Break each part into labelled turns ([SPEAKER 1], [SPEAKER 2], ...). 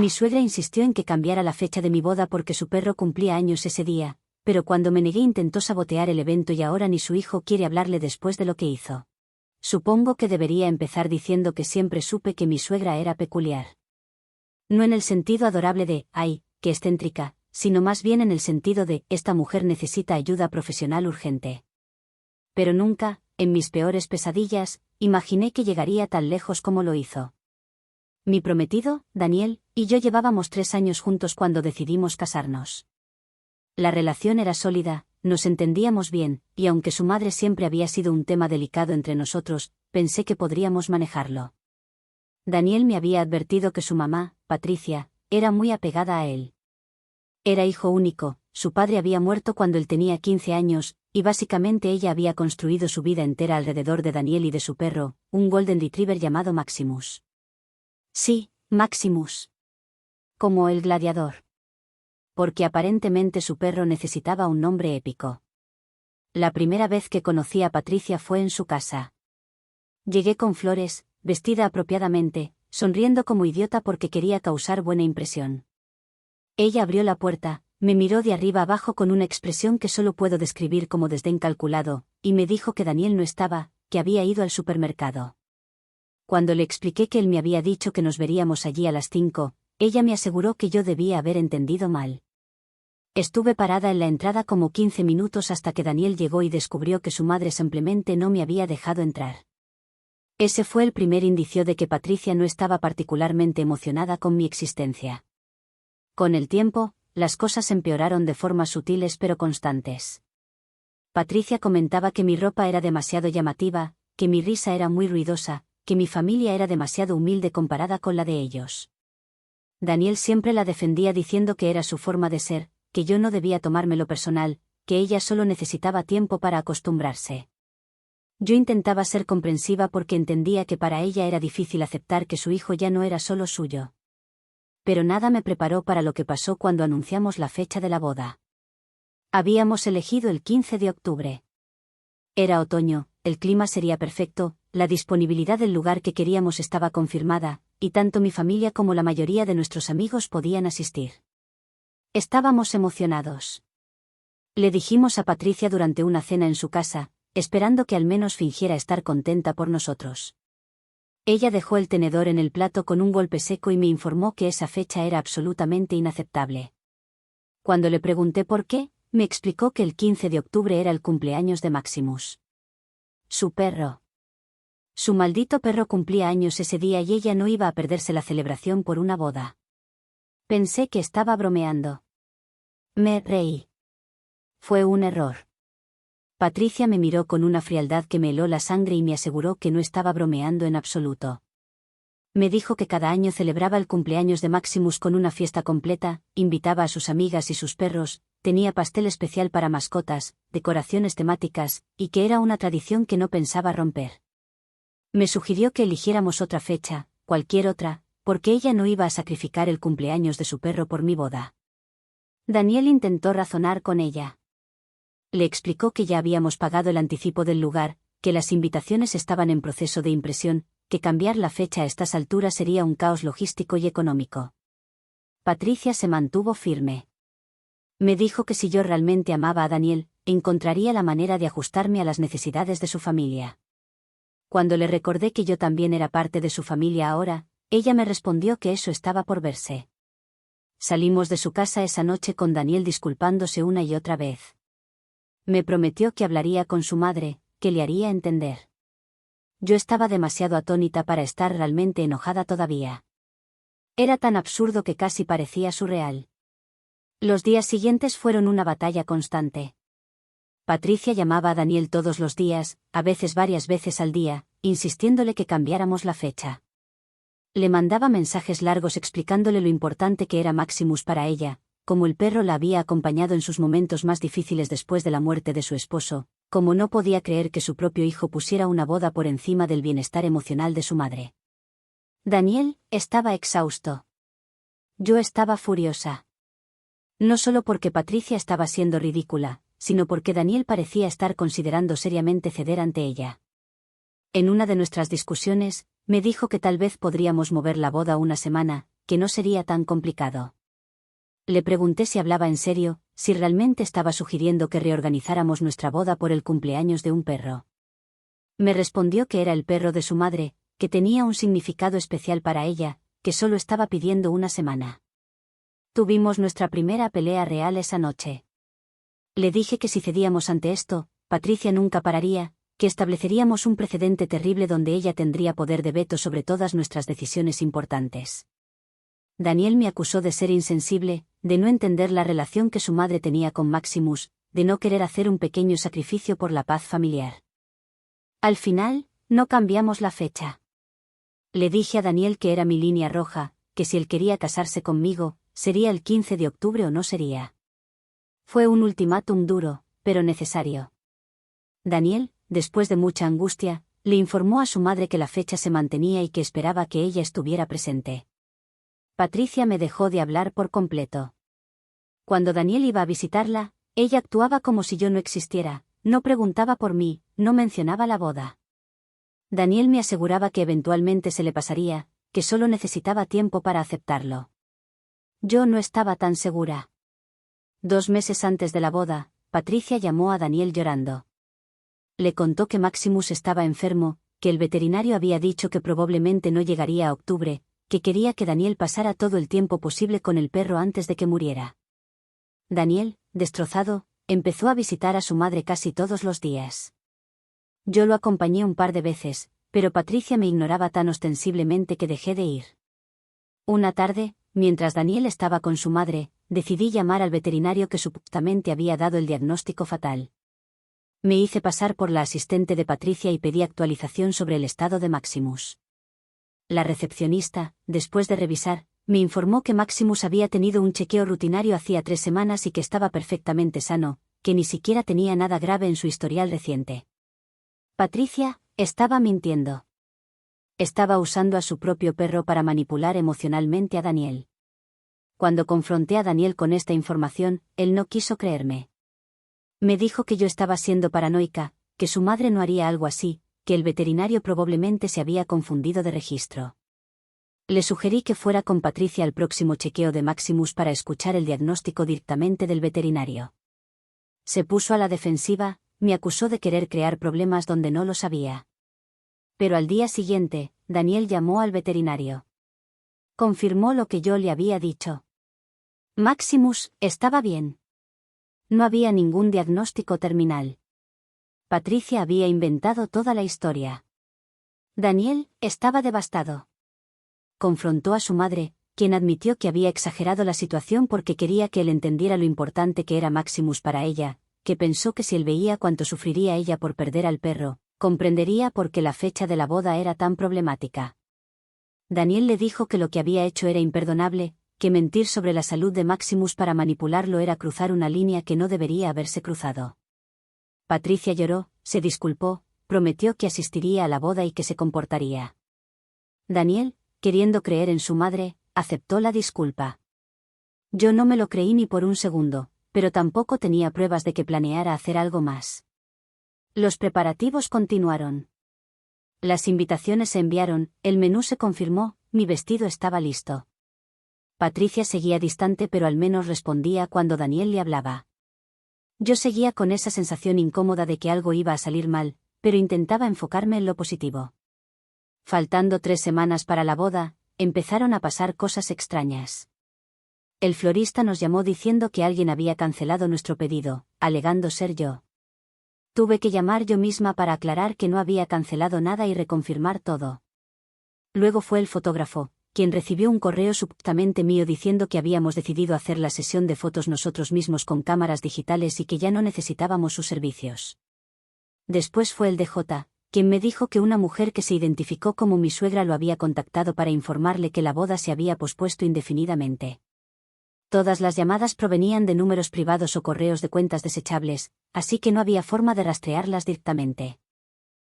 [SPEAKER 1] Mi suegra insistió en que cambiara la fecha de mi boda porque su perro cumplía años ese día, pero cuando me negué intentó sabotear el evento y ahora ni su hijo quiere hablarle después de lo que hizo. Supongo que debería empezar diciendo que siempre supe que mi suegra era peculiar. No en el sentido adorable de, ay, qué excéntrica, sino más bien en el sentido de, esta mujer necesita ayuda profesional urgente. Pero nunca, en mis peores pesadillas, imaginé que llegaría tan lejos como lo hizo. Mi prometido, Daniel, y yo llevábamos 3 años juntos cuando decidimos casarnos. La relación era sólida, nos entendíamos bien, y aunque su madre siempre había sido un tema delicado entre nosotros, pensé que podríamos manejarlo. Daniel me había advertido que su mamá, Patricia, era muy apegada a él. Era hijo único, su padre había muerto cuando él tenía 15 años, y básicamente ella había construido su vida entera alrededor de Daniel y de su perro, un Golden Retriever llamado Maximus. Sí, Maximus. Como el gladiador. Porque aparentemente su perro necesitaba un nombre épico. La primera vez que conocí a Patricia fue en su casa. Llegué con flores, vestida apropiadamente, sonriendo como idiota porque quería causar buena impresión. Ella abrió la puerta, me miró de arriba abajo con una expresión que solo puedo describir como desdén calculado, y me dijo que Daniel no estaba, que había ido al supermercado. Cuando le expliqué que él me había dicho que nos veríamos allí a las 5, ella me aseguró que yo debía haber entendido mal. Estuve parada en la entrada como 15 minutos hasta que Daniel llegó y descubrió que su madre simplemente no me había dejado entrar. Ese fue el primer indicio de que Patricia no estaba particularmente emocionada con mi existencia. Con el tiempo, las cosas empeoraron de formas sutiles pero constantes. Patricia comentaba que mi ropa era demasiado llamativa, que mi risa era muy ruidosa, que mi familia era demasiado humilde comparada con la de ellos. Daniel siempre la defendía diciendo que era su forma de ser, que yo no debía tomármelo personal, que ella solo necesitaba tiempo para acostumbrarse. Yo intentaba ser comprensiva porque entendía que para ella era difícil aceptar que su hijo ya no era solo suyo. Pero nada me preparó para lo que pasó cuando anunciamos la fecha de la boda. Habíamos elegido el 15 de octubre. Era otoño, el clima sería perfecto, la disponibilidad del lugar que queríamos estaba confirmada, y tanto mi familia como la mayoría de nuestros amigos podían asistir. Estábamos emocionados. Le dijimos a Patricia durante una cena en su casa, esperando que al menos fingiera estar contenta por nosotros. Ella dejó el tenedor en el plato con un golpe seco y me informó que esa fecha era absolutamente inaceptable. Cuando le pregunté por qué, me explicó que el 15 de octubre era el cumpleaños de Maximus. Su perro. Su maldito perro cumplía años ese día y ella no iba a perderse la celebración por una boda. Pensé que estaba bromeando. Me reí. Fue un error. Patricia me miró con una frialdad que me heló la sangre y me aseguró que no estaba bromeando en absoluto. Me dijo que cada año celebraba el cumpleaños de Maximus con una fiesta completa, invitaba a sus amigas y sus perros, tenía pastel especial para mascotas, decoraciones temáticas, y que era una tradición que no pensaba romper. Me sugirió que eligiéramos otra fecha, cualquier otra, porque ella no iba a sacrificar el cumpleaños de su perro por mi boda. Daniel intentó razonar con ella. Le explicó que ya habíamos pagado el anticipo del lugar, que las invitaciones estaban en proceso de impresión, que cambiar la fecha a estas alturas sería un caos logístico y económico. Patricia se mantuvo firme. Me dijo que si yo realmente amaba a Daniel, encontraría la manera de ajustarme a las necesidades de su familia. Cuando le recordé que yo también era parte de su familia ahora, ella me respondió que eso estaba por verse. Salimos de su casa esa noche con Daniel disculpándose una y otra vez. Me prometió que hablaría con su madre, que le haría entender. Yo estaba demasiado atónita para estar realmente enojada todavía. Era tan absurdo que casi parecía surreal. Los días siguientes fueron una batalla constante. Patricia llamaba a Daniel todos los días, a veces varias veces al día, insistiéndole que cambiáramos la fecha. Le mandaba mensajes largos explicándole lo importante que era Maximus para ella, como el perro la había acompañado en sus momentos más difíciles después de la muerte de su esposo, como no podía creer que su propio hijo pusiera una boda por encima del bienestar emocional de su madre. Daniel estaba exhausto. Yo estaba furiosa. No solo porque Patricia estaba siendo ridícula, sino porque Daniel parecía estar considerando seriamente ceder ante ella. En una de nuestras discusiones, me dijo que tal vez podríamos mover la boda una semana, que no sería tan complicado. Le pregunté si hablaba en serio, si realmente estaba sugiriendo que reorganizáramos nuestra boda por el cumpleaños de un perro. Me respondió que era el perro de su madre, que tenía un significado especial para ella, que solo estaba pidiendo una semana. Tuvimos nuestra primera pelea real esa noche. Le dije que si cedíamos ante esto, Patricia nunca pararía, que estableceríamos un precedente terrible donde ella tendría poder de veto sobre todas nuestras decisiones importantes. Daniel me acusó de ser insensible, de no entender la relación que su madre tenía con Maximus, de no querer hacer un pequeño sacrificio por la paz familiar. Al final, no cambiamos la fecha. Le dije a Daniel que era mi línea roja, que si él quería casarse conmigo, sería el 15 de octubre o no sería. Fue un ultimátum duro, pero necesario. Daniel, después de mucha angustia, le informó a su madre que la fecha se mantenía y que esperaba que ella estuviera presente. Patricia me dejó de hablar por completo. Cuando Daniel iba a visitarla, ella actuaba como si yo no existiera, no preguntaba por mí, no mencionaba la boda. Daniel me aseguraba que eventualmente se le pasaría, que solo necesitaba tiempo para aceptarlo. Yo no estaba tan segura. 2 meses antes de la boda, Patricia llamó a Daniel llorando. Le contó que Maximus estaba enfermo, que el veterinario había dicho que probablemente no llegaría a octubre, que quería que Daniel pasara todo el tiempo posible con el perro antes de que muriera. Daniel, destrozado, empezó a visitar a su madre casi todos los días. Yo lo acompañé un par de veces, pero Patricia me ignoraba tan ostensiblemente que dejé de ir. Una tarde, mientras Daniel estaba con su madre, decidí llamar al veterinario que supuestamente había dado el diagnóstico fatal. Me hice pasar por la asistente de Patricia y pedí actualización sobre el estado de Maximus. La recepcionista, después de revisar, me informó que Maximus había tenido un chequeo rutinario hacía 3 semanas y que estaba perfectamente sano, que ni siquiera tenía nada grave en su historial reciente. Patricia estaba mintiendo. Estaba usando a su propio perro para manipular emocionalmente a Daniel. Cuando confronté a Daniel con esta información, él no quiso creerme. Me dijo que yo estaba siendo paranoica, que su madre no haría algo así, que el veterinario probablemente se había confundido de registro. Le sugerí que fuera con Patricia al próximo chequeo de Maximus para escuchar el diagnóstico directamente del veterinario. Se puso a la defensiva, me acusó de querer crear problemas donde no los había. Pero al día siguiente, Daniel llamó al veterinario. Confirmó lo que yo le había dicho. Maximus estaba bien. No había ningún diagnóstico terminal. Patricia había inventado toda la historia. Daniel estaba devastado. Confrontó a su madre, quien admitió que había exagerado la situación porque quería que él entendiera lo importante que era Maximus para ella, que pensó que si él veía cuánto sufriría ella por perder al perro, comprendería por qué la fecha de la boda era tan problemática. Daniel le dijo que lo que había hecho era imperdonable, que mentir sobre la salud de Maximus para manipularlo era cruzar una línea que no debería haberse cruzado. Patricia lloró, se disculpó, prometió que asistiría a la boda y que se comportaría. Daniel, queriendo creer en su madre, aceptó la disculpa. Yo no me lo creí ni por un segundo, pero tampoco tenía pruebas de que planeara hacer algo más. Los preparativos continuaron. Las invitaciones se enviaron, el menú se confirmó, mi vestido estaba listo. Patricia seguía distante pero al menos respondía cuando Daniel le hablaba. Yo seguía con esa sensación incómoda de que algo iba a salir mal, pero intentaba enfocarme en lo positivo. Faltando 3 semanas para la boda, empezaron a pasar cosas extrañas. El florista nos llamó diciendo que alguien había cancelado nuestro pedido, alegando ser yo. Tuve que llamar yo misma para aclarar que no había cancelado nada y reconfirmar todo. Luego fue el fotógrafo, quien recibió un correo supuestamente mío diciendo que habíamos decidido hacer la sesión de fotos nosotros mismos con cámaras digitales y que ya no necesitábamos sus servicios. Después fue el DJ, quien me dijo que una mujer que se identificó como mi suegra lo había contactado para informarle que la boda se había pospuesto indefinidamente. Todas las llamadas provenían de números privados o correos de cuentas desechables, así que no había forma de rastrearlas directamente.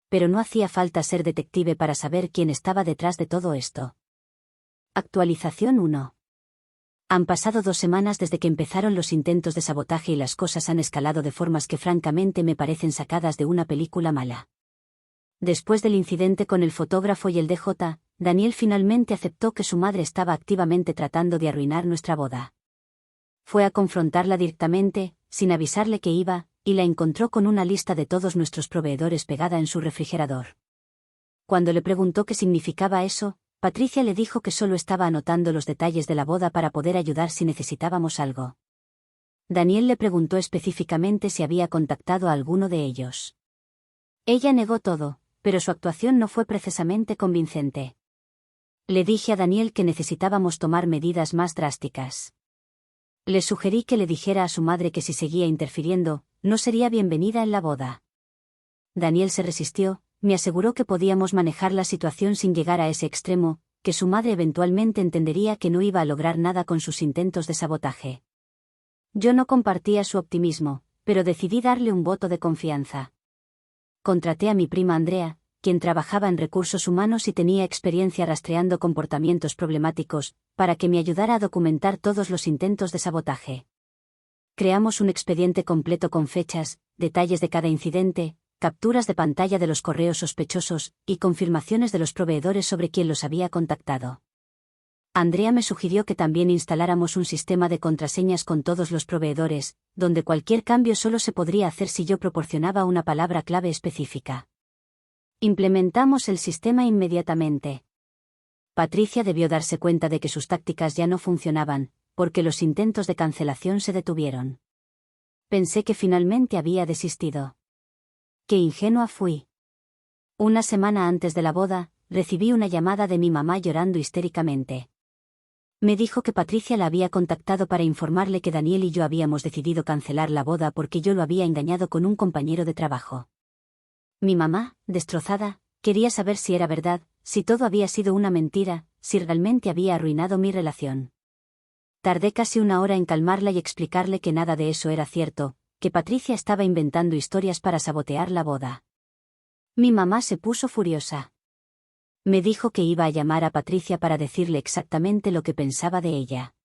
[SPEAKER 1] Pero no hacía falta ser detective para saber quién estaba detrás de todo esto. Actualización 1. Han pasado 2 semanas desde que empezaron los intentos de sabotaje y las cosas han escalado de formas que francamente me parecen sacadas de una película mala. Después del incidente con el fotógrafo y el DJ, Daniel finalmente aceptó que su madre estaba activamente tratando de arruinar nuestra boda. Fue a confrontarla directamente, sin avisarle que iba, y la encontró con una lista de todos nuestros proveedores pegada en su refrigerador. Cuando le preguntó qué significaba eso, Patricia le dijo que solo estaba anotando los detalles de la boda para poder ayudar si necesitábamos algo. Daniel le preguntó específicamente si había contactado a alguno de ellos. Ella negó todo, pero su actuación no fue precisamente convincente. Le dije a Daniel que necesitábamos tomar medidas más drásticas. Le sugerí que le dijera a su madre que si seguía interfiriendo, no sería bienvenida en la boda. Daniel se resistió, me aseguró que podíamos manejar la situación sin llegar a ese extremo, que su madre eventualmente entendería que no iba a lograr nada con sus intentos de sabotaje. Yo no compartía su optimismo, pero decidí darle un voto de confianza. Contraté a mi prima Andrea, quien trabajaba en recursos humanos y tenía experiencia rastreando comportamientos problemáticos, para que me ayudara a documentar todos los intentos de sabotaje. Creamos un expediente completo con fechas, detalles de cada incidente, capturas de pantalla de los correos sospechosos, y confirmaciones de los proveedores sobre quién los había contactado. Andrea me sugirió que también instaláramos un sistema de contraseñas con todos los proveedores, donde cualquier cambio solo se podría hacer si yo proporcionaba una palabra clave específica. Implementamos el sistema inmediatamente. Patricia debió darse cuenta de que sus tácticas ya no funcionaban, porque los intentos de cancelación se detuvieron. Pensé que finalmente había desistido. Qué ingenua fui. Una semana antes de la boda, recibí una llamada de mi mamá llorando histéricamente. Me dijo que Patricia la había contactado para informarle que Daniel y yo habíamos decidido cancelar la boda porque yo lo había engañado con un compañero de trabajo. Mi mamá, destrozada, quería saber si era verdad, si todo había sido una mentira, si realmente había arruinado mi relación. Tardé casi una hora en calmarla y explicarle que nada de eso era cierto, que Patricia estaba inventando historias para sabotear la boda. Mi mamá se puso furiosa. Me dijo que iba a llamar a Patricia para decirle exactamente lo que pensaba de ella.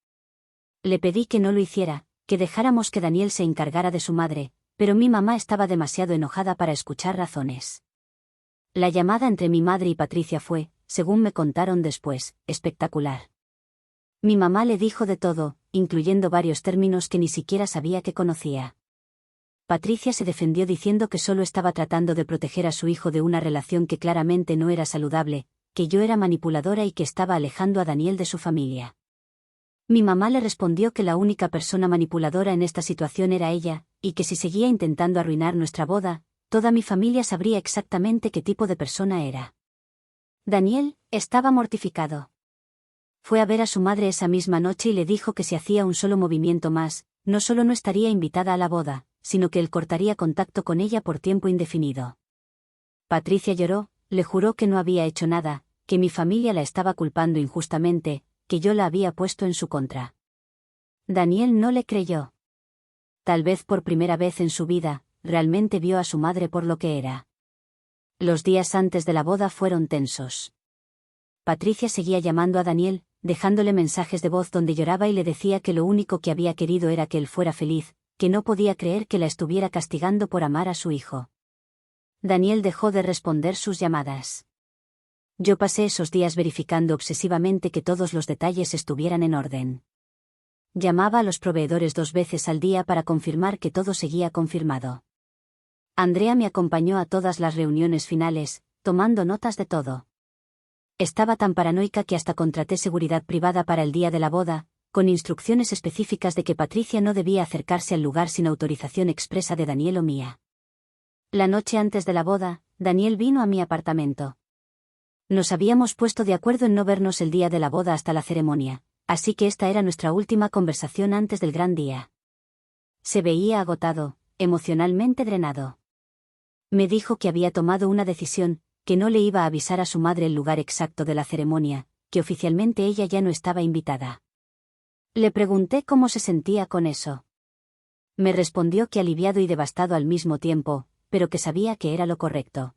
[SPEAKER 1] Le pedí que no lo hiciera, que dejáramos que Daniel se encargara de su madre, pero mi mamá estaba demasiado enojada para escuchar razones. La llamada entre mi madre y Patricia fue, según me contaron después, espectacular. Mi mamá le dijo de todo, incluyendo varios términos que ni siquiera sabía que conocía. Patricia se defendió diciendo que solo estaba tratando de proteger a su hijo de una relación que claramente no era saludable, que yo era manipuladora y que estaba alejando a Daniel de su familia. Mi mamá le respondió que la única persona manipuladora en esta situación era ella, y que si seguía intentando arruinar nuestra boda, toda mi familia sabría exactamente qué tipo de persona era. Daniel estaba mortificado. Fue a ver a su madre esa misma noche y le dijo que si hacía un solo movimiento más, no solo no estaría invitada a la boda, sino que él cortaría contacto con ella por tiempo indefinido. Patricia lloró, le juró que no había hecho nada, que mi familia la estaba culpando injustamente, que yo la había puesto en su contra. Daniel no le creyó. Tal vez por primera vez en su vida, realmente vio a su madre por lo que era. Los días antes de la boda fueron tensos. Patricia seguía llamando a Daniel, dejándole mensajes de voz donde lloraba y le decía que lo único que había querido era que él fuera feliz, que no podía creer que la estuviera castigando por amar a su hijo. Daniel dejó de responder sus llamadas. Yo pasé esos días verificando obsesivamente que todos los detalles estuvieran en orden. Llamaba a los proveedores 2 veces al día para confirmar que todo seguía confirmado. Andrea me acompañó a todas las reuniones finales, tomando notas de todo. Estaba tan paranoica que hasta contraté seguridad privada para el día de la boda, con instrucciones específicas de que Patricia no debía acercarse al lugar sin autorización expresa de Daniel o mía. La noche antes de la boda, Daniel vino a mi apartamento. Nos habíamos puesto de acuerdo en no vernos el día de la boda hasta la ceremonia, así que esta era nuestra última conversación antes del gran día. Se veía agotado, emocionalmente drenado. Me dijo que había tomado una decisión, que no le iba a avisar a su madre el lugar exacto de la ceremonia, que oficialmente ella ya no estaba invitada. Le pregunté cómo se sentía con eso. Me respondió que aliviado y devastado al mismo tiempo, pero que sabía que era lo correcto.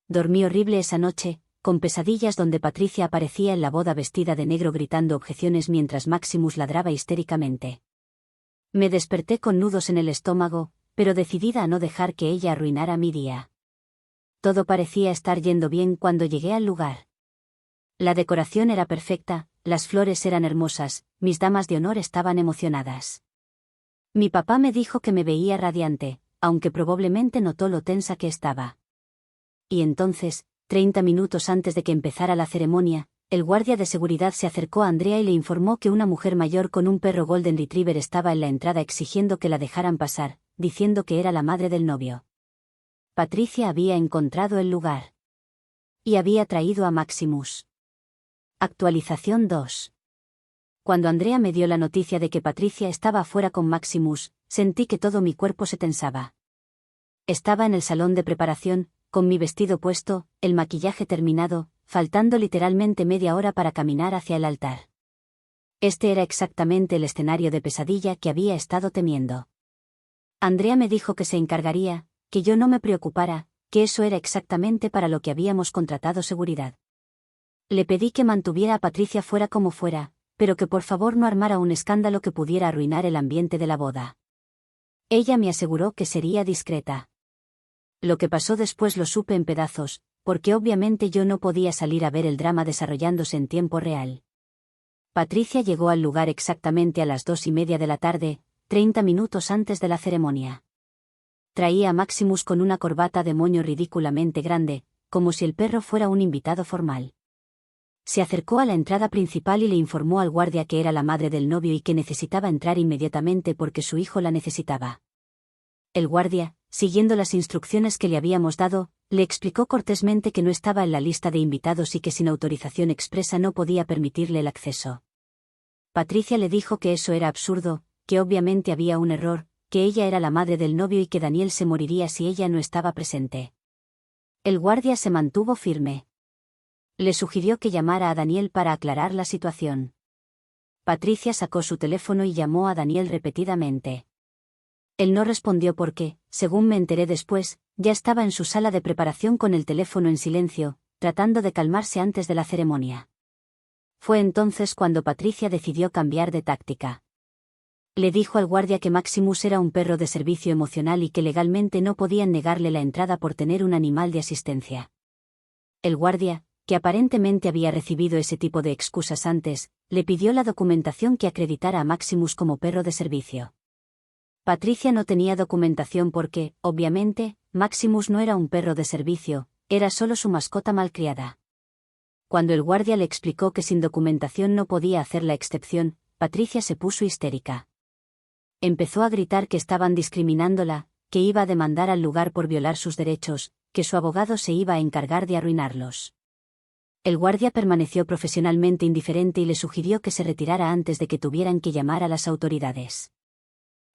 [SPEAKER 1] Dormí horrible esa noche, con pesadillas donde Patricia aparecía en la boda vestida de negro gritando objeciones mientras Maximus ladraba histéricamente. Me desperté con nudos en el estómago, pero decidida a no dejar que ella arruinara mi día. Todo parecía estar yendo bien cuando llegué al lugar. La decoración era perfecta, las flores eran hermosas, mis damas de honor estaban emocionadas. Mi papá me dijo que me veía radiante, aunque probablemente notó lo tensa que estaba. Y entonces, 30 minutos antes de que empezara la ceremonia, el guardia de seguridad se acercó a Andrea y le informó que una mujer mayor con un perro Golden Retriever estaba en la entrada exigiendo que la dejaran pasar, diciendo que era la madre del novio. Patricia había encontrado el lugar. Y había traído a Maximus. Actualización 2. Cuando Andrea me dio la noticia de que Patricia estaba afuera con Maximus, sentí que todo mi cuerpo se tensaba. Estaba en el salón de preparación, con mi vestido puesto, el maquillaje terminado, faltando literalmente media hora para caminar hacia el altar. Este era exactamente el escenario de pesadilla que había estado temiendo. Andrea me dijo que se encargaría, que yo no me preocupara, que eso era exactamente para lo que habíamos contratado seguridad. Le pedí que mantuviera a Patricia fuera como fuera, pero que por favor no armara un escándalo que pudiera arruinar el ambiente de la boda. Ella me aseguró que sería discreta. Lo que pasó después lo supe en pedazos, porque obviamente yo no podía salir a ver el drama desarrollándose en tiempo real. Patricia llegó al lugar exactamente a las 2:30 de la tarde, 30 minutos antes de la ceremonia. Traía a Maximus con una corbata de moño ridículamente grande, como si el perro fuera un invitado formal. Se acercó a la entrada principal y le informó al guardia que era la madre del novio y que necesitaba entrar inmediatamente porque su hijo la necesitaba. El guardia, siguiendo las instrucciones que le habíamos dado, le explicó cortésmente que no estaba en la lista de invitados y que sin autorización expresa no podía permitirle el acceso. Patricia le dijo que eso era absurdo, que obviamente había un error, que ella era la madre del novio y que Daniel se moriría si ella no estaba presente. El guardia se mantuvo firme. Le sugirió que llamara a Daniel para aclarar la situación. Patricia sacó su teléfono y llamó a Daniel repetidamente. Él no respondió porque, según me enteré después, ya estaba en su sala de preparación con el teléfono en silencio, tratando de calmarse antes de la ceremonia. Fue entonces cuando Patricia decidió cambiar de táctica. Le dijo al guardia que Maximus era un perro de servicio emocional y que legalmente no podían negarle la entrada por tener un animal de asistencia. El guardia, que aparentemente había recibido ese tipo de excusas antes, le pidió la documentación que acreditara a Maximus como perro de servicio. Patricia no tenía documentación porque, obviamente, Maximus no era un perro de servicio, era solo su mascota malcriada. Cuando el guardia le explicó que sin documentación no podía hacer la excepción, Patricia se puso histérica. Empezó a gritar que estaban discriminándola, que iba a demandar al lugar por violar sus derechos, que su abogado se iba a encargar de arruinarlos. El guardia permaneció profesionalmente indiferente y le sugirió que se retirara antes de que tuvieran que llamar a las autoridades.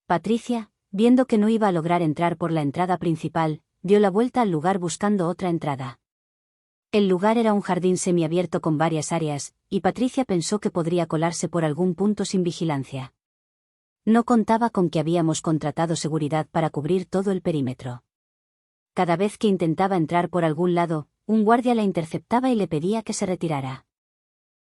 [SPEAKER 1] Patricia, viendo que no iba a lograr entrar por la entrada principal, dio la vuelta al lugar buscando otra entrada. El lugar era un jardín semiabierto con varias áreas, y Patricia pensó que podría colarse por algún punto sin vigilancia. No contaba con que habíamos contratado seguridad para cubrir todo el perímetro. Cada vez que intentaba entrar por algún lado, un guardia la interceptaba y le pedía que se retirara.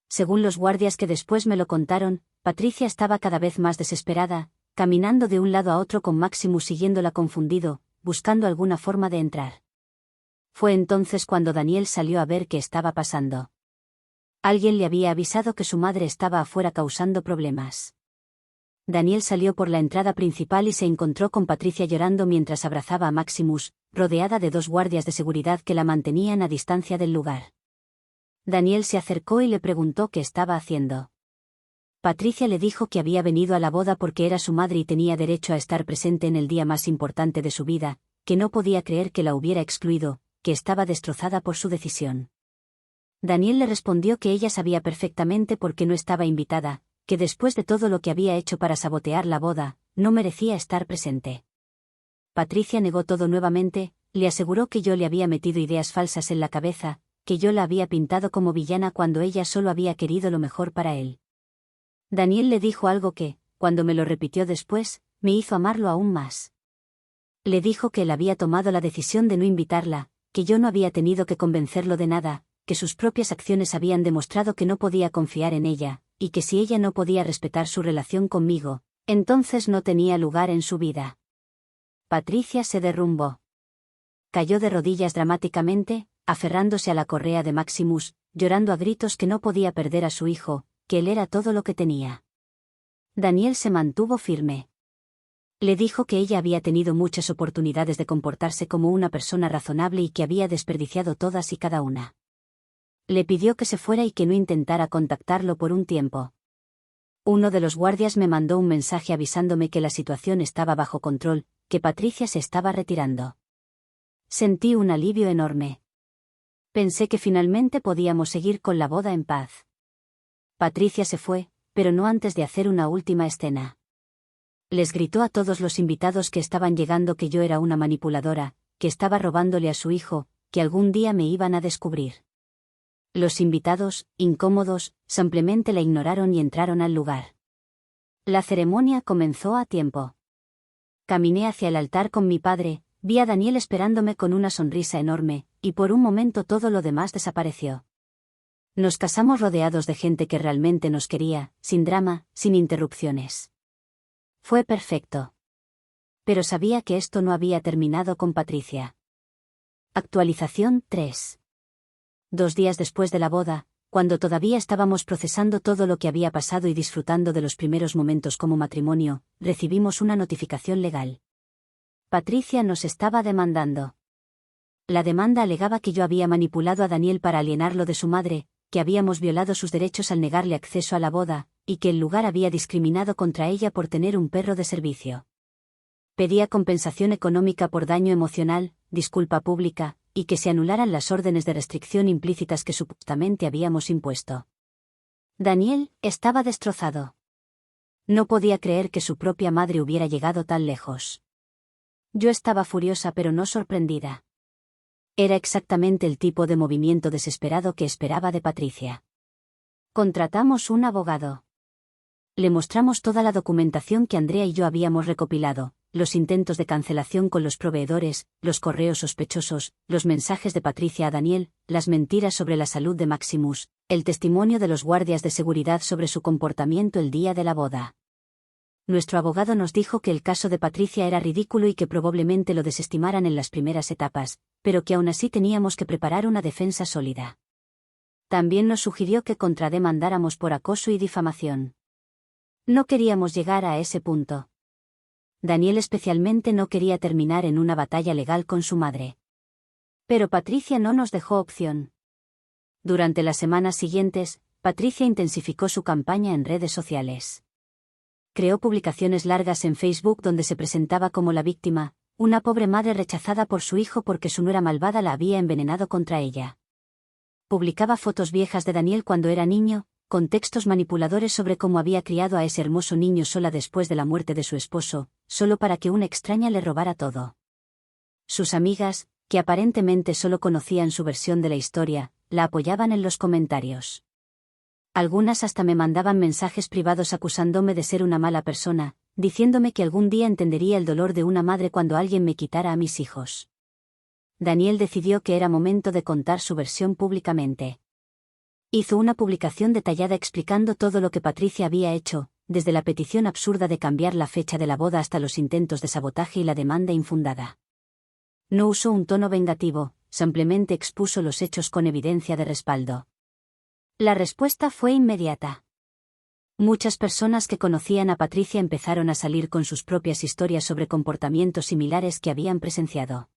[SPEAKER 1] Según los guardias que después me lo contaron, Patricia estaba cada vez más desesperada, caminando de un lado a otro con Maximus siguiéndola confundido, buscando alguna forma de entrar. Fue entonces cuando Daniel salió a ver qué estaba pasando. Alguien le había avisado que su madre estaba afuera causando problemas. Daniel salió por la entrada principal y se encontró con Patricia llorando mientras abrazaba a Maximus, rodeada de 2 guardias de seguridad que la mantenían a distancia del lugar. Daniel se acercó y le preguntó qué estaba haciendo. Patricia le dijo que había venido a la boda porque era su madre y tenía derecho a estar presente en el día más importante de su vida, que no podía creer que la hubiera excluido, que estaba destrozada por su decisión. Daniel le respondió que ella sabía perfectamente por qué no estaba invitada, que después de todo lo que había hecho para sabotear la boda, no merecía estar presente. Patricia negó todo nuevamente, le aseguró que yo le había metido ideas falsas en la cabeza, que yo la había pintado como villana cuando ella solo había querido lo mejor para él. Daniel le dijo algo que, cuando me lo repitió después, me hizo amarlo aún más. Le dijo que él había tomado la decisión de no invitarla, que yo no había tenido que convencerlo de nada, que sus propias acciones habían demostrado que no podía confiar en ella, y que si ella no podía respetar su relación conmigo, entonces no tenía lugar en su vida. Patricia se derrumbó. Cayó de rodillas dramáticamente, aferrándose a la correa de Maximus, llorando a gritos que no podía perder a su hijo, que él era todo lo que tenía. Daniel se mantuvo firme. Le dijo que ella había tenido muchas oportunidades de comportarse como una persona razonable y que había desperdiciado todas y cada una. Le pidió que se fuera y que no intentara contactarlo por un tiempo. Uno de los guardias me mandó un mensaje avisándome que la situación estaba bajo control, que Patricia se estaba retirando. Sentí un alivio enorme. Pensé que finalmente podíamos seguir con la boda en paz. Patricia se fue, pero no antes de hacer una última escena. Les gritó a todos los invitados que estaban llegando que yo era una manipuladora, que estaba robándole a su hijo, que algún día me iban a descubrir. Los invitados, incómodos, simplemente la ignoraron y entraron al lugar. La ceremonia comenzó a tiempo. Caminé hacia el altar con mi padre, vi a Daniel esperándome con una sonrisa enorme, y por un momento todo lo demás desapareció. Nos casamos rodeados de gente que realmente nos quería, sin drama, sin interrupciones. Fue perfecto. Pero sabía que esto no había terminado con Patricia. Actualización 3. 2 días después de la boda, cuando todavía estábamos procesando todo lo que había pasado y disfrutando de los primeros momentos como matrimonio, recibimos una notificación legal. Patricia nos estaba demandando. La demanda alegaba que yo había manipulado a Daniel para alienarlo de su madre, que habíamos violado sus derechos al negarle acceso a la boda, y que el lugar había discriminado contra ella por tener un perro de servicio. Pedía compensación económica por daño emocional, disculpa pública, y que se anularan las órdenes de restricción implícitas que supuestamente habíamos impuesto. Daniel estaba destrozado. No podía creer que su propia madre hubiera llegado tan lejos. Yo estaba furiosa pero no sorprendida. Era exactamente el tipo de movimiento desesperado que esperaba de Patricia. Contratamos un abogado. Le mostramos toda la documentación que Andrea y yo habíamos recopilado, los intentos de cancelación con los proveedores, los correos sospechosos, los mensajes de Patricia a Daniel, las mentiras sobre la salud de Maximus, el testimonio de los guardias de seguridad sobre su comportamiento el día de la boda. Nuestro abogado nos dijo que el caso de Patricia era ridículo y que probablemente lo desestimaran en las primeras etapas, pero que aún así teníamos que preparar una defensa sólida. También nos sugirió que contrademandáramos por acoso y difamación. No queríamos llegar a ese punto. Daniel especialmente no quería terminar en una batalla legal con su madre. Pero Patricia no nos dejó opción. Durante las semanas siguientes, Patricia intensificó su campaña en redes sociales. Creó publicaciones largas en Facebook donde se presentaba como la víctima, una pobre madre rechazada por su hijo porque su nuera malvada la había envenenado contra ella. Publicaba fotos viejas de Daniel cuando era niño, con textos manipuladores sobre cómo había criado a ese hermoso niño sola después de la muerte de su esposo, solo para que una extraña le robara todo. Sus amigas, que aparentemente solo conocían su versión de la historia, la apoyaban en los comentarios. Algunas hasta me mandaban mensajes privados acusándome de ser una mala persona, diciéndome que algún día entendería el dolor de una madre cuando alguien me quitara a mis hijos. Daniel decidió que era momento de contar su versión públicamente. Hizo una publicación detallada explicando todo lo que Patricia había hecho, desde la petición absurda de cambiar la fecha de la boda hasta los intentos de sabotaje y la demanda infundada. No usó un tono vengativo, simplemente expuso los hechos con evidencia de respaldo. La respuesta fue inmediata. Muchas personas que conocían a Patricia empezaron a salir con sus propias historias sobre comportamientos similares que habían presenciado.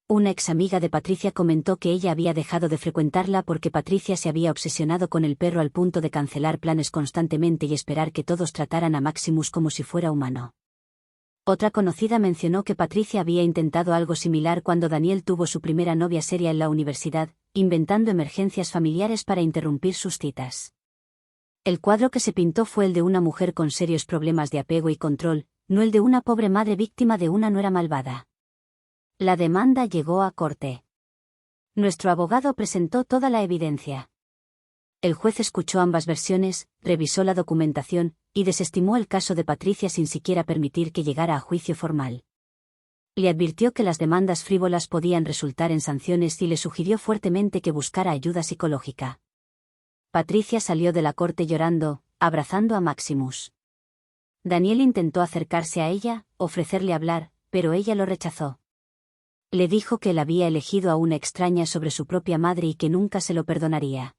[SPEAKER 1] Una ex amiga de Patricia comentó que ella había dejado de frecuentarla porque Patricia se había obsesionado con el perro al punto de cancelar planes constantemente y esperar que todos trataran a Maximus como si fuera humano. Otra conocida mencionó que Patricia había intentado algo similar cuando Daniel tuvo su primera novia seria en la universidad, inventando emergencias familiares para interrumpir sus citas. El cuadro que se pintó fue el de una mujer con serios problemas de apego y control, no el de una pobre madre víctima de una nuera malvada. La demanda llegó a corte. Nuestro abogado presentó toda la evidencia. El juez escuchó ambas versiones, revisó la documentación, y desestimó el caso de Patricia sin siquiera permitir que llegara a juicio formal. Le advirtió que las demandas frívolas podían resultar en sanciones y le sugirió fuertemente que buscara ayuda psicológica. Patricia salió de la corte llorando, abrazando a Maximus. Daniel intentó acercarse a ella, ofrecerle hablar, pero ella lo rechazó. Le dijo que él había elegido a una extraña sobre su propia madre y que nunca se lo perdonaría.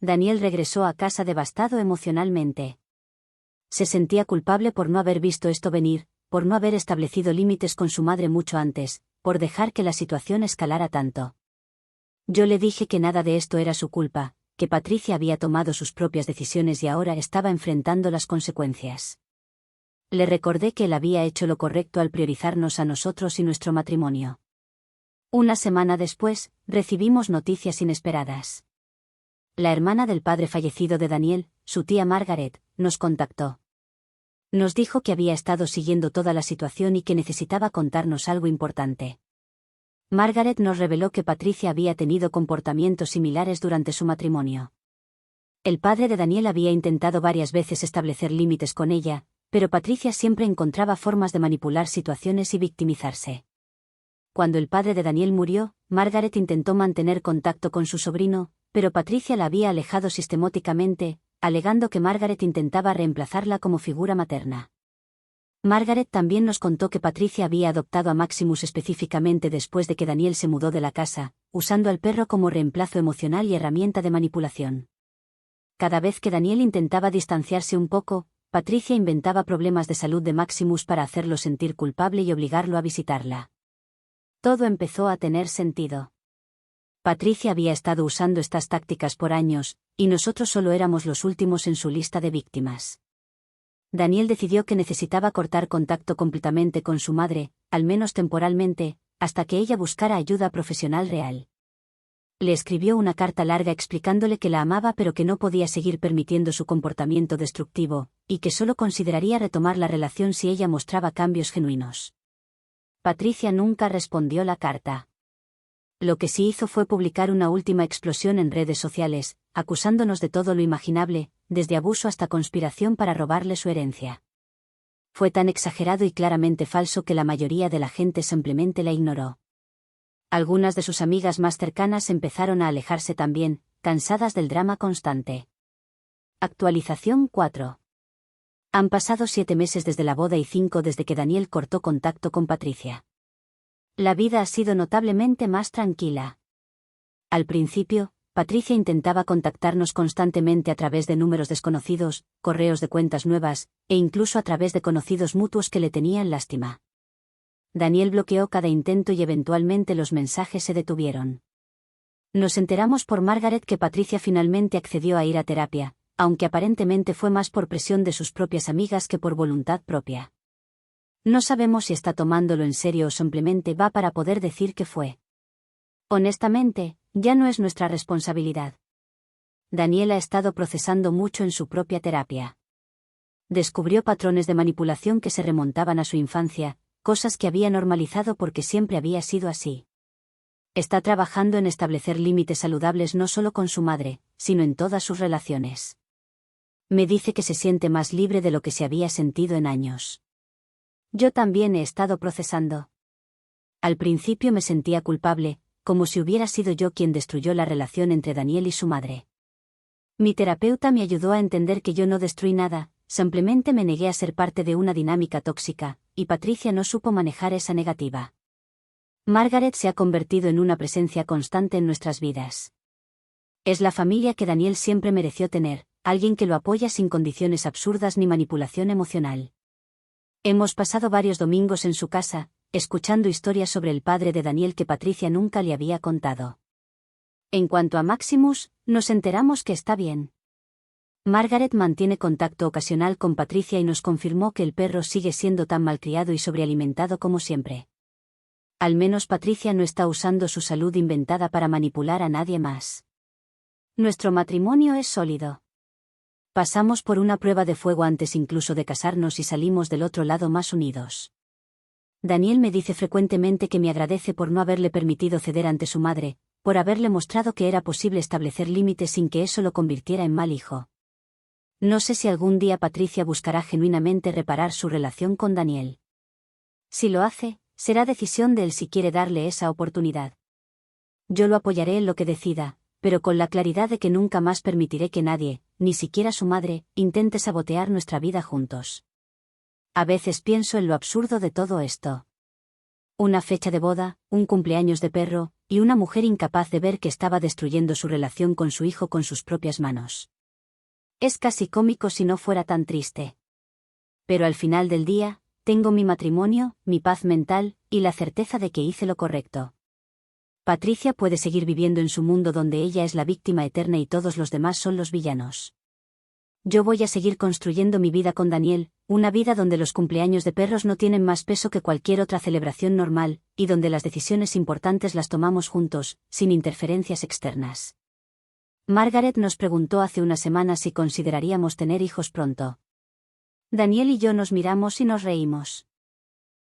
[SPEAKER 1] Daniel regresó a casa devastado emocionalmente. Se sentía culpable por no haber visto esto venir, por no haber establecido límites con su madre mucho antes, por dejar que la situación escalara tanto. Yo le dije que nada de esto era su culpa, que Patricia había tomado sus propias decisiones y ahora estaba enfrentando las consecuencias. Le recordé que él había hecho lo correcto al priorizarnos a nosotros y nuestro matrimonio. Una semana después, recibimos noticias inesperadas. La hermana del padre fallecido de Daniel, su tía Margaret, nos contactó. Nos dijo que había estado siguiendo toda la situación y que necesitaba contarnos algo importante. Margaret nos reveló que Patricia había tenido comportamientos similares durante su matrimonio. El padre de Daniel había intentado varias veces establecer límites con ella, pero Patricia siempre encontraba formas de manipular situaciones y victimizarse. Cuando el padre de Daniel murió, Margaret intentó mantener contacto con su sobrino, pero Patricia la había alejado sistemáticamente, alegando que Margaret intentaba reemplazarla como figura materna. Margaret también nos contó que Patricia había adoptado a Maximus específicamente después de que Daniel se mudó de la casa, usando al perro como reemplazo emocional y herramienta de manipulación. Cada vez que Daniel intentaba distanciarse un poco, Patricia inventaba problemas de salud de Maximus para hacerlo sentir culpable y obligarlo a visitarla. Todo empezó a tener sentido. Patricia había estado usando estas tácticas por años, y nosotros solo éramos los últimos en su lista de víctimas. Daniel decidió que necesitaba cortar contacto completamente con su madre, al menos temporalmente, hasta que ella buscara ayuda profesional real. Le escribió una carta larga explicándole que la amaba pero que no podía seguir permitiendo su comportamiento destructivo, y que solo consideraría retomar la relación si ella mostraba cambios genuinos. Patricia nunca respondió la carta. Lo que sí hizo fue publicar una última explosión en redes sociales, acusándonos de todo lo imaginable, desde abuso hasta conspiración para robarle su herencia. Fue tan exagerado y claramente falso que la mayoría de la gente simplemente la ignoró. Algunas de sus amigas más cercanas empezaron a alejarse también, cansadas del drama constante. Actualización 4. Han pasado 7 meses desde la boda y 5 desde que Daniel cortó contacto con Patricia. La vida ha sido notablemente más tranquila. Al principio, Patricia intentaba contactarnos constantemente a través de números desconocidos, correos de cuentas nuevas, e incluso a través de conocidos mutuos que le tenían lástima. Daniel bloqueó cada intento y eventualmente los mensajes se detuvieron. Nos enteramos por Margaret que Patricia finalmente accedió a ir a terapia, aunque aparentemente fue más por presión de sus propias amigas que por voluntad propia. No sabemos si está tomándolo en serio o simplemente va para poder decir que fue. Honestamente, ya no es nuestra responsabilidad. Daniel ha estado procesando mucho en su propia terapia. Descubrió patrones de manipulación que se remontaban a su infancia, cosas que había normalizado porque siempre había sido así. Está trabajando en establecer límites saludables no solo con su madre, sino en todas sus relaciones. Me dice que se siente más libre de lo que se había sentido en años. Yo también he estado procesando. Al principio me sentía culpable, como si hubiera sido yo quien destruyó la relación entre Daniel y su madre. Mi terapeuta me ayudó a entender que yo no destruí nada, simplemente me negué a ser parte de una dinámica tóxica, y Patricia no supo manejar esa negativa. Margaret se ha convertido en una presencia constante en nuestras vidas. Es la familia que Daniel siempre mereció tener, alguien que lo apoya sin condiciones absurdas ni manipulación emocional. Hemos pasado varios domingos en su casa, escuchando historias sobre el padre de Daniel que Patricia nunca le había contado. En cuanto a Maximus, nos enteramos que está bien. Margaret mantiene contacto ocasional con Patricia y nos confirmó que el perro sigue siendo tan malcriado y sobrealimentado como siempre. Al menos Patricia no está usando su salud inventada para manipular a nadie más. Nuestro matrimonio es sólido. Pasamos por una prueba de fuego antes incluso de casarnos y salimos del otro lado más unidos. Daniel me dice frecuentemente que me agradece por no haberle permitido ceder ante su madre, por haberle mostrado que era posible establecer límites sin que eso lo convirtiera en mal hijo. No sé si algún día Patricia buscará genuinamente reparar su relación con Daniel. Si lo hace, será decisión de él si quiere darle esa oportunidad. Yo lo apoyaré en lo que decida, pero con la claridad de que nunca más permitiré que nadie, ni siquiera su madre, intente sabotear nuestra vida juntos. A veces pienso en lo absurdo de todo esto. Una fecha de boda, un cumpleaños de perro, y una mujer incapaz de ver que estaba destruyendo su relación con su hijo con sus propias manos. Es casi cómico si no fuera tan triste. Pero al final del día, tengo mi matrimonio, mi paz mental, y la certeza de que hice lo correcto. Patricia puede seguir viviendo en su mundo donde ella es la víctima eterna y todos los demás son los villanos. Yo voy a seguir construyendo mi vida con Daniel, una vida donde los cumpleaños de perros no tienen más peso que cualquier otra celebración normal, y donde las decisiones importantes las tomamos juntos, sin interferencias externas. Margaret nos preguntó hace una semana si consideraríamos tener hijos pronto. Daniel y yo nos miramos y nos reímos.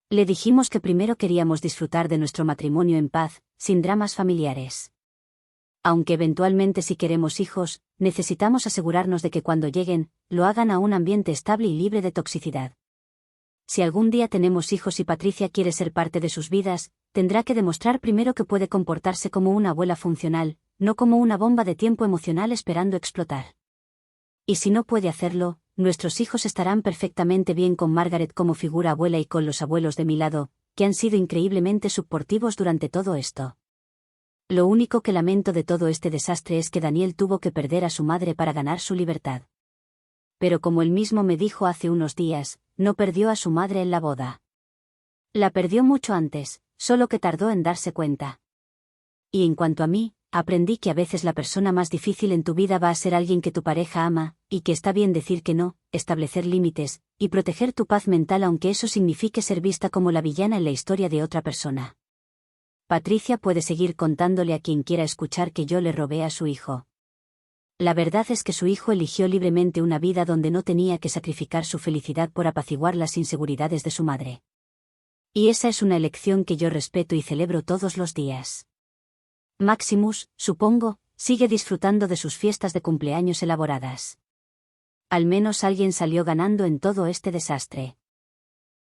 [SPEAKER 1] Le dijimos que primero queríamos disfrutar de nuestro matrimonio en paz, sin dramas familiares. Aunque eventualmente si queremos hijos, necesitamos asegurarnos de que cuando lleguen, lo hagan a un ambiente estable y libre de toxicidad. Si algún día tenemos hijos y Patricia quiere ser parte de sus vidas, tendrá que demostrar primero que puede comportarse como una abuela funcional, no como una bomba de tiempo emocional esperando explotar. Y si no puede hacerlo, nuestros hijos estarán perfectamente bien con Margaret como figura abuela y con los abuelos de mi lado, que han sido increíblemente suportivos durante todo esto. Lo único que lamento de todo este desastre es que Daniel tuvo que perder a su madre para ganar su libertad. Pero como él mismo me dijo hace unos días, no perdió a su madre en la boda. La perdió mucho antes, solo que tardó en darse cuenta. Y en cuanto a mí, aprendí que a veces la persona más difícil en tu vida va a ser alguien que tu pareja ama, y que está bien decir que no, establecer límites, y proteger tu paz mental aunque eso signifique ser vista como la villana en la historia de otra persona. Patricia puede seguir contándole a quien quiera escuchar que yo le robé a su hijo. La verdad es que su hijo eligió libremente una vida donde no tenía que sacrificar su felicidad por apaciguar las inseguridades de su madre. Y esa es una elección que yo respeto y celebro todos los días. Maximus, supongo, sigue disfrutando de sus fiestas de cumpleaños elaboradas. Al menos alguien salió ganando en todo este desastre.